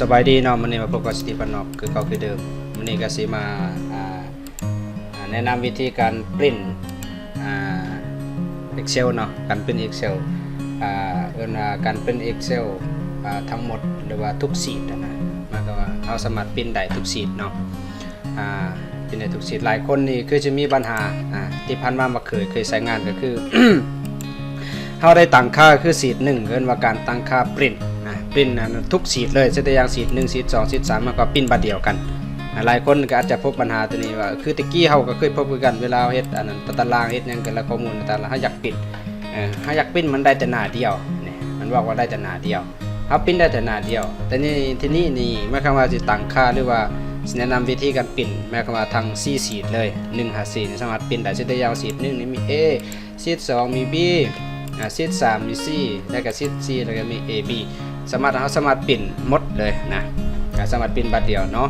สบายดีเนาะมื้อนี้มาพบกับสติปนอกคือเก่าคือเดิมมื้อนี้ก็สิมาแนะนำวิธีการปริ้นExcel เนาะการปริ้น Excel เอิ้นว่าการปริ้น Excel ทั้งหมดหรือว่าทุกชีทนะหมายความว่าเราสามารถปริ้นได้ทุกชีทเนาะปริ้นได้ทุกชีทหลายคนนี่คือจะมีปัญหาที่ผ่านมาเคยใช้งานก็คือ เราได้ตั้งค่าคือชีท1เอิ้นว่าการตั้งค่าปริ้นปริ้นทุกชีทเลยเช่นอย่างชีท1ชีท2ชีท3มันก็ปริ้นบัดเดียวกันหลายคนก็อาจจะพบปัญหาตัวนี้ว่าคือตะกี้เฮาก็เคยพบกันเวลาเฮ็ดอันนั้นตารางเฮ็ดหยังกันแล้วข้อมูลตารางเฮาอยากปริ้นมันได้แต่หน้าเดียวนี่มันบอกว่าได้แต่หน้าเดียวเฮาปริ้นได้แต่หน้าเดียวแต่นี่หมายความว่าสิตั้งค่าหรือว่าสิแนะนำวิธีการปริ้นหมายความว่าทั้ง4ชีทเลย1 5 4นี่สามารถปริ้นได้เช่นอย่างชีท1นี่มี A ชีท2มี B ชีท3มี C แล้วก็ชีท4แล้วก็มี A Bสามารถปริ้นหมดเลยนะสามารถปริ้นบัดเดียวเนาะ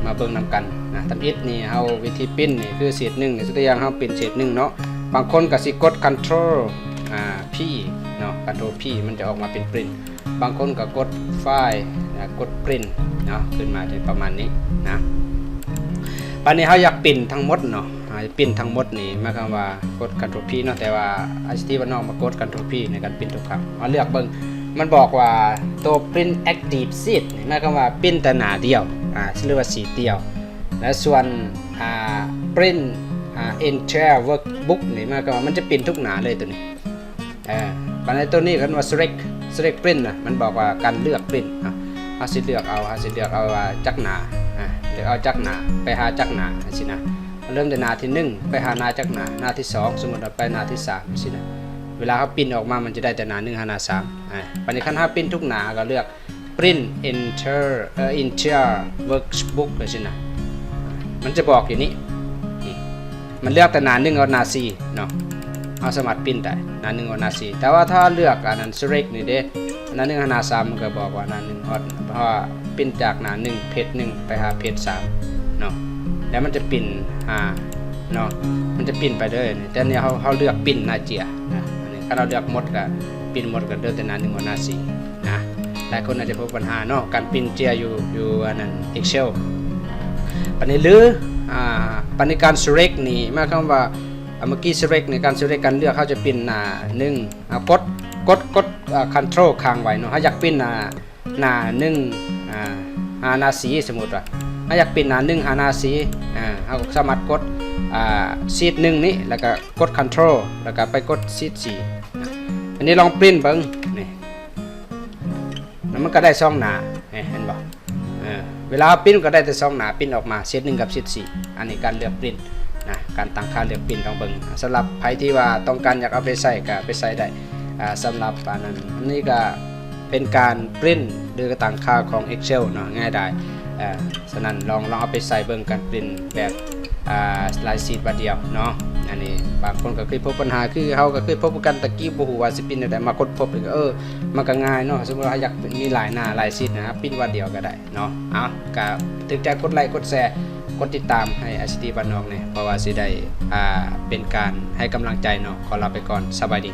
มาเบิ่งนำกันนะทำอิฐนี่เฮาวิธีปริ้นนี่คือชีท1นี่ตัวอย่างเฮาปริ้นชีท1เนาะบางคนก็สิกด Ctrl P เนาะ Ctrl P มันจะออกมาเป็นปริ้นบางคนก็กดไฟล์กดปริ้นเนาะขึ้นมาประมาณนี้นะปันนี้เฮาอยากปริ้นทั้งหมดเนาะปริ้นทั้งหมดนี่หมายความว่ากด Ctrl P เนาะแต่ว่าที่บ้านนอกมากด Ctrl P ในการปริ้นทุกครั้งมาเลือกเบิ่งมันบอกว่าตัว print active sheet นี่หมายความว่าปริ้นแต่หน้าเดียวเรียกว่าสีเดียวและส่วนprint entire workbook นี่หมายความว่ามันจะปริ้นทุกหน้าเลยตัวนี้ปัจจุบันตัวนี้กันว่า select print นะมันบอกว่าการเลือกปริ้นเฮาสิเลือกเอาว่าจักหน้าเลือกเอาจักหน้าไปหาจักหน้าสินะเริ่มจากหน้าที่1ไปหาหน้าจักหน้าที่2สมมุติว่าไปหน้าที่3สินะเวลาเขาปริ้นออกมามันจะได้แต่หน้า1หาหน้า3ปัจจุบันถ้าปริ้นทุกหน้าก็เลือก print entire workbook เลยสินะมันจะบอกอย่างนี้มันเลือกแต่หน้า1เอาหน้า4เนาะเอาสามารถปริ้นได้หน้า1เอาหน้า4แต่ว่าถ้าเลือกอันนั้น select นี่เด้หน้า1หาหน้า3มันก็บอกว่าหน้า1ฮอตเพราะว่าปริ้นจากหน้า1เพจ1ไปหาเพจ3เนาะแล้วมันจะปริ้นเนาะมันจะปริ้นไปเลยแต่เนี่ยเขาเลือกปริ้นหน้าเจียนะอันนี้ถ้าเราเลือกหมดก็ปริ้นหมดก็เลือกแต่หน้า1กับหน้า4นะหลายคนอาจจะพบปัญหาเนาะการปริ้นเจียอยู่อันนั้น Excel ปัจจุบันหรือปัจจุบันการ select นี่หมายความว่าเมื่อกี้ select ในการ select การเลือกเขาจะปริ้นหน้า1กดcontrol ค้างไว้เนาะถ้าอยากปริ้นหน้า1หาหน้า4สมมุติว่าถ้าอยากปริ้นหน้า1หาหน้า4เขาสามารถกดชีท1นี้แล้วก็กด Ctrl แล้วก็ไปกดชีท4อันนี้ลองปริ้นเบิ่งนี่แล้วมันก็ได้2หน้าเห็นบ่เวลาปริ้นก็ได้แต่2หน้าปริ้นออกมาชีท1กับชีท4อันนี้การเลือกปริ้นนะการตั้งค่าเลือกปริ้นต้องเบิ่งสำหรับใครที่ว่าต้องการอยากเอาไปใส่ก็ไปใส่ได้สำหรับอันนั้นนี่ก็เป็นการปริ้นหรือตั้งค่าของ Excel เนาะง่ายได้ฉะนั้นลองเอาไปใส่เบิ่งการปริ้นแบบลายชีทบัดเดียวเนาะอันนี้บางคนก็เคยพบปัญหาคือเฮาก็เคยพบกันตะกี้บ่ฮู้ว่าสิปริ้นได้มากดพบก็มันก็ง่ายเนาะสมมุติว่าอยากมีหลายหน้าหลายชีทนะครับปริ้นวันเดียวก็ได้เนาะเอาก็ถึงใจกดไลค์กดแชร์กดติดตามให้ ICT บ้านนอกเนี่ยเพราะว่าสิได้เป็นการให้กำลังใจเนาะขอลาไปก่อนสบายดี